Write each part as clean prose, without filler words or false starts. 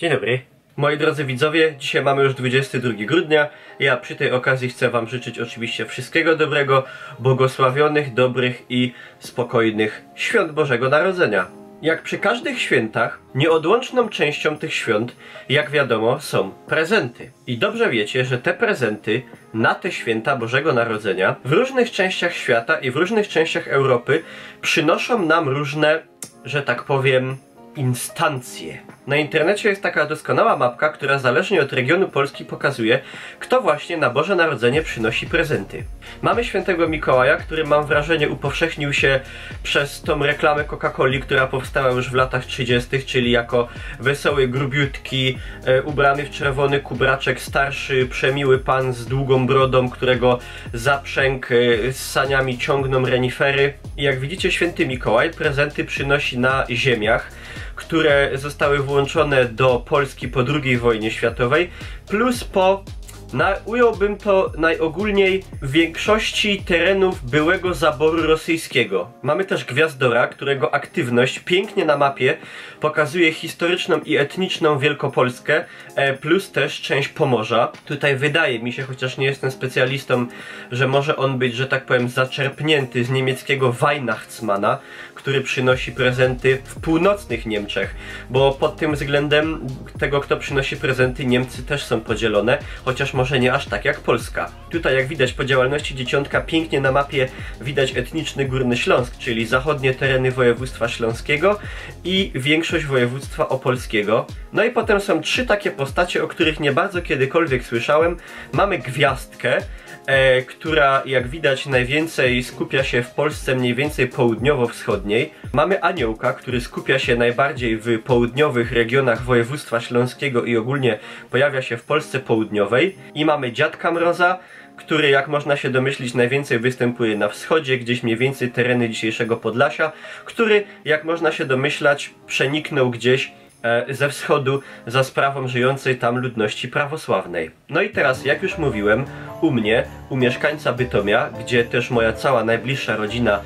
Dzień dobry. Moi drodzy widzowie, dzisiaj mamy już 22 grudnia. Ja przy tej okazji chcę wam życzyć oczywiście wszystkiego dobrego, błogosławionych, dobrych i spokojnych świąt Bożego Narodzenia. Jak przy każdych świętach, nieodłączną częścią tych świąt, jak wiadomo, są prezenty. I dobrze wiecie, że te prezenty na te święta Bożego Narodzenia w różnych częściach świata i w różnych częściach Europy przynoszą nam różne, że tak powiem, instancje. Na internecie jest taka doskonała mapka, która zależnie od regionu Polski pokazuje, kto właśnie na Boże Narodzenie przynosi prezenty. Mamy świętego Mikołaja, który, mam wrażenie, upowszechnił się przez tą reklamę Coca-Coli, która powstała już w latach 30., czyli jako wesoły, grubiutki, ubrany w czerwony kubraczek, starszy, przemiły pan z długą brodą, którego zaprzęg z saniami ciągną renifery. I jak widzicie, święty Mikołaj prezenty przynosi na ziemiach, które zostały włączone do Polski po II wojnie światowej, plus ująłbym to najogólniej, w większości terenów byłego zaboru rosyjskiego. Mamy też Gwiazdora, którego aktywność pięknie na mapie pokazuje historyczną i etniczną Wielkopolskę, plus też część Pomorza. Tutaj wydaje mi się, chociaż nie jestem specjalistą, że może on być, że tak powiem, zaczerpnięty z niemieckiego Weihnachtsmana, który przynosi prezenty w północnych Niemczech, bo pod tym względem tego, kto przynosi prezenty, Niemcy też są podzielone, chociaż może nie aż tak jak Polska. Tutaj, jak widać po działalności dzieciątka, pięknie na mapie widać etniczny Górny Śląsk, czyli zachodnie tereny województwa śląskiego i większość województwa opolskiego. No i potem są trzy takie postacie, o których nie bardzo kiedykolwiek słyszałem. Mamy Gwiazdkę, która, jak widać, najwięcej skupia się w Polsce mniej więcej południowo-wschodniej. Mamy Aniołka, który skupia się najbardziej w południowych regionach województwa śląskiego i ogólnie pojawia się w Polsce południowej. I mamy Dziadka Mroza, który, jak można się domyślić, najwięcej występuje na wschodzie, gdzieś mniej więcej tereny dzisiejszego Podlasia, który, jak można się domyślać, przeniknął gdzieś ze wschodu za sprawą żyjącej tam ludności prawosławnej. No i teraz, jak już mówiłem, u mieszkańca Bytomia, gdzie też moja cała najbliższa rodzina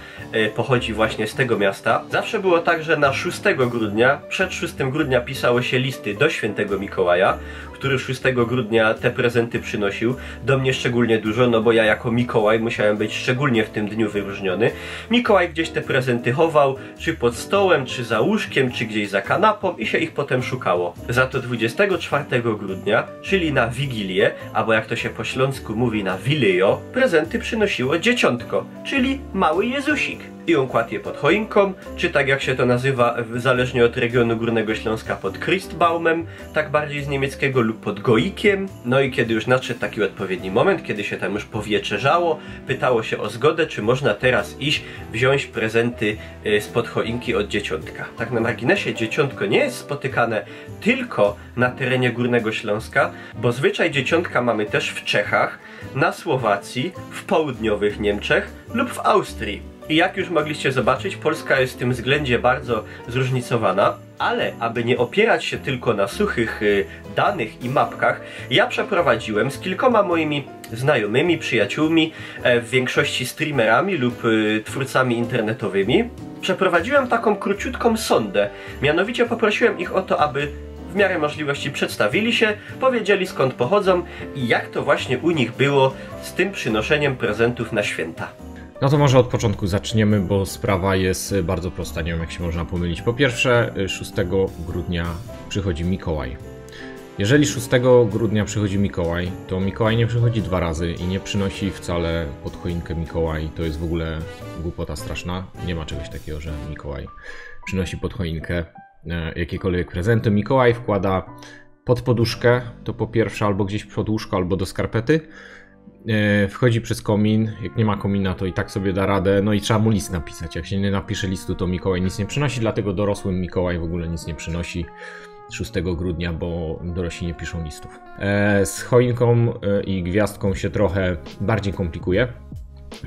pochodzi właśnie z tego miasta, zawsze było tak, że na 6 grudnia, przed 6 grudnia pisało się listy do świętego Mikołaja, który 6 grudnia te prezenty przynosił. Do mnie szczególnie dużo, no bo ja jako Mikołaj musiałem być szczególnie w tym dniu wyróżniony. Mikołaj gdzieś te prezenty chował, czy pod stołem, czy za łóżkiem, czy gdzieś za kanapą i się ich potem szukało. Za to 24 grudnia, czyli na Wigilię, albo jak to się po śląsku mówi na Wilejo, prezenty przynosiło dzieciątko, czyli mały Jezusik. I on kładł je pod choinką, czy tak jak się to nazywa, zależnie od regionu Górnego Śląska, pod Christbaumem, tak bardziej z niemieckiego, lub pod Goikiem. No i kiedy już nadszedł taki odpowiedni moment, kiedy się tam już powieczerzało, pytało się o zgodę, czy można teraz iść, wziąć prezenty spod choinki od dzieciątka. Tak na marginesie, dzieciątko nie jest spotykane tylko na terenie Górnego Śląska, bo zwyczaj dzieciątka mamy też w Czechach, na Słowacji, w południowych Niemczech lub w Austrii. I jak już mogliście zobaczyć, Polska jest w tym względzie bardzo zróżnicowana, ale aby nie opierać się tylko na suchych danych i mapkach, ja przeprowadziłem z kilkoma moimi znajomymi, przyjaciółmi, w większości streamerami lub twórcami internetowymi, przeprowadziłem taką króciutką sondę. Mianowicie poprosiłem ich o to, aby w miarę możliwości przedstawili się, powiedzieli skąd pochodzą i jak to właśnie u nich było z tym przynoszeniem prezentów na święta. No to może od początku zaczniemy, bo sprawa jest bardzo prosta, nie wiem jak się można pomylić. Po pierwsze, 6 grudnia przychodzi Mikołaj. Jeżeli 6 grudnia przychodzi Mikołaj, to Mikołaj nie przychodzi 2 razy i nie przynosi wcale pod choinkę Mikołaj. To jest w ogóle głupota straszna. Nie ma czegoś takiego, że Mikołaj przynosi pod choinkę jakiekolwiek prezenty. Mikołaj wkłada pod poduszkę, to po pierwsze, albo gdzieś pod łóżko, albo do skarpety. Wchodzi przez komin, jak nie ma komina, to i tak sobie da radę, no i trzeba mu list napisać. Jak się nie napisze listu, to Mikołaj nic nie przynosi, dlatego dorosłym Mikołaj w ogóle nic nie przynosi 6 grudnia, bo dorośli nie piszą listów. Z choinką i gwiazdką się trochę bardziej komplikuje,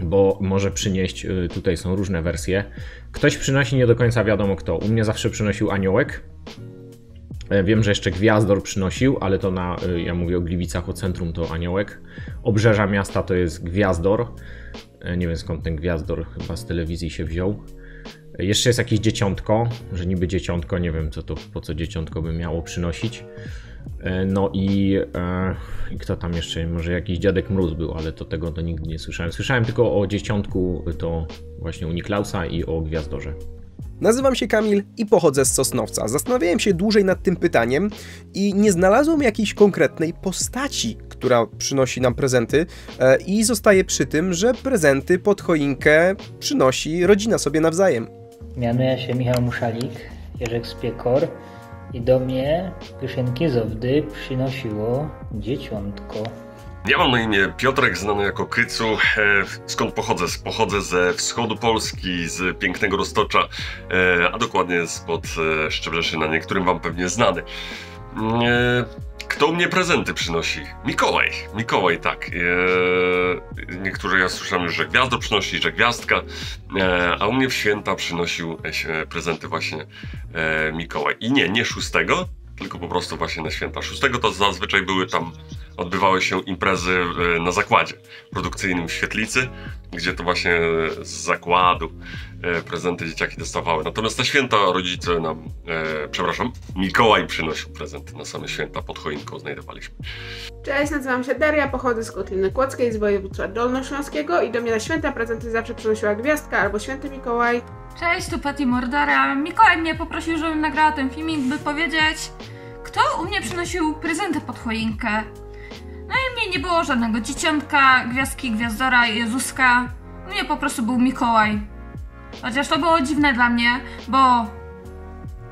bo może przynieść, tutaj są różne wersje. Ktoś przynosi, nie do końca wiadomo kto. U mnie zawsze przynosił aniołek. Wiem, że jeszcze Gwiazdor przynosił, ale to ja mówię o Gliwicach, o centrum to aniołek. Obrzeża miasta to jest Gwiazdor. Nie wiem skąd ten gwiazdor, chyba z telewizji się wziął. Jeszcze jest jakieś dzieciątko, że niby dzieciątko, nie wiem co to, po co dzieciątko by miało przynosić. No i kto tam jeszcze, może jakiś Dziadek Mróz był, ale tego to nigdy nie słyszałem. Słyszałem tylko o dzieciątku, to właśnie u Niklausa i o gwiazdorze. Nazywam się Kamil i pochodzę z Sosnowca. Zastanawiałem się dłużej nad tym pytaniem i nie znalazłem jakiejś konkretnej postaci, która przynosi nam prezenty i zostaję przy tym, że prezenty pod choinkę przynosi rodzina sobie nawzajem. Mianuję się Michał Muszalik, Jerzek Spiekor i do mnie Pyszynki z Owdy przynosiło dzieciątko. Ja mam na imię Piotrek, znany jako Kycu. Skąd pochodzę? Pochodzę ze wschodu Polski, z pięknego Roztocza, a dokładnie spod Szczebrzeszyna, niektórym wam pewnie znany. Kto u mnie prezenty przynosi? Mikołaj. Mikołaj, tak. Niektórzy ja słyszałem już, że Gwiazdor przynosi, że Gwiazdka, a u mnie w święta przynosił prezenty właśnie Mikołaj. I nie 6, tylko po prostu właśnie na święta 6 to zazwyczaj odbywały się imprezy na zakładzie produkcyjnym w Świetlicy, gdzie to właśnie z zakładu prezenty dzieciaki dostawały. Natomiast na święta rodzice nam, Mikołaj przynosił prezenty na same święta, pod choinką znajdowaliśmy. Cześć, nazywam się Daria, pochodzę z Kotliny Kłodzkiej, z województwa dolnośląskiego i do mnie na święta prezenty zawsze przynosiła Gwiazdka albo Święty Mikołaj. Cześć, tu Patty Mordara. Mikołaj mnie poprosił, żebym nagrała ten filmik, by powiedzieć, kto u mnie przynosił prezenty pod choinkę. No i mnie nie było żadnego dzieciątka, Gwiazdki, Gwiazdora, Jezuska. U mnie po prostu był Mikołaj. Chociaż to było dziwne dla mnie, bo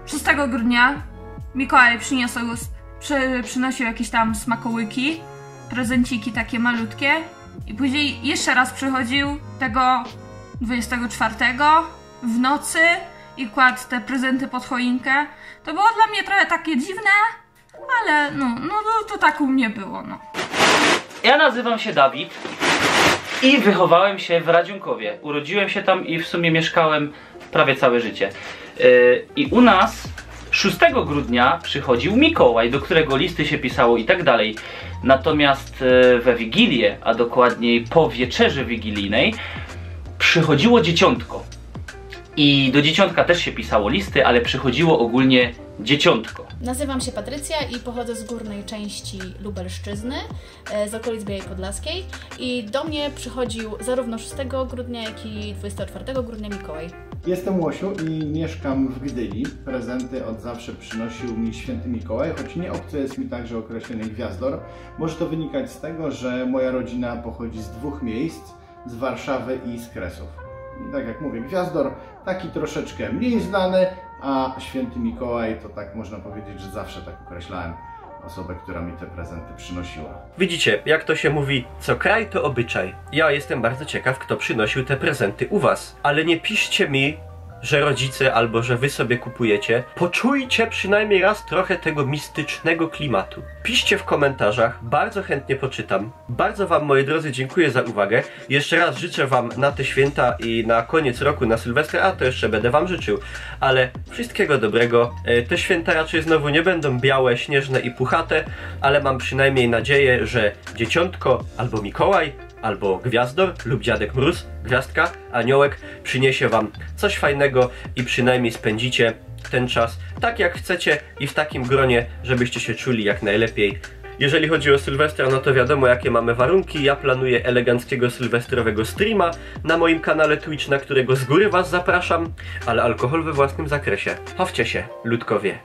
6 grudnia Mikołaj przynosił jakieś tam smakołyki, prezenciki takie malutkie i później jeszcze raz przychodził tego 24 w nocy i kładł te prezenty pod choinkę. To było dla mnie trochę takie dziwne, ale no to tak u mnie było, no. Ja nazywam się Dawid i wychowałem się w Radziunkowie. Urodziłem się tam i w sumie mieszkałem prawie całe życie. I u nas 6 grudnia przychodził Mikołaj, do którego listy się pisało i tak dalej. Natomiast we Wigilię, a dokładniej po wieczerzy wigilijnej, przychodziło dzieciątko. I do dzieciątka też się pisało listy, ale przychodziło ogólnie dzieciątko. Nazywam się Patrycja i pochodzę z górnej części Lubelszczyzny, z okolic Białej Podlaskiej i do mnie przychodził zarówno 6 grudnia, jak i 24 grudnia Mikołaj. Jestem Łosiu i mieszkam w Gdyni. Prezenty od zawsze przynosił mi Święty Mikołaj, choć nie obcy jest mi także określony Gwiazdor. Może to wynikać z tego, że moja rodzina pochodzi z 2 miejsc, z Warszawy i z Kresów. I tak jak mówię, Gwiazdor taki troszeczkę mniej znany, a Święty Mikołaj to tak można powiedzieć, że zawsze tak określałem osobę, która mi te prezenty przynosiła. Widzicie, jak to się mówi, co kraj to obyczaj. Ja jestem bardzo ciekaw, kto przynosił te prezenty u was. Ale nie piszcie mi, że rodzice albo że wy sobie kupujecie. Poczujcie przynajmniej raz trochę tego mistycznego klimatu. Piszcie w komentarzach, bardzo chętnie poczytam. Bardzo wam, moi drodzy, dziękuję za uwagę. Jeszcze raz życzę wam na te święta i na koniec roku, na Sylwestra, a to jeszcze będę wam życzył. Ale wszystkiego dobrego. Te święta raczej znowu nie będą białe, śnieżne i puchate, ale mam przynajmniej nadzieję, że dzieciątko albo Mikołaj, albo Gwiazdor lub Dziadek Mróz, Gwiazdka, Aniołek przyniesie wam coś fajnego i przynajmniej spędzicie ten czas tak jak chcecie i w takim gronie, żebyście się czuli jak najlepiej. Jeżeli chodzi o Sylwestra, no to wiadomo jakie mamy warunki. Ja planuję eleganckiego sylwestrowego streama na moim kanale Twitch, na którego z góry was zapraszam, ale alkohol we własnym zakresie. Chowcie się, ludkowie.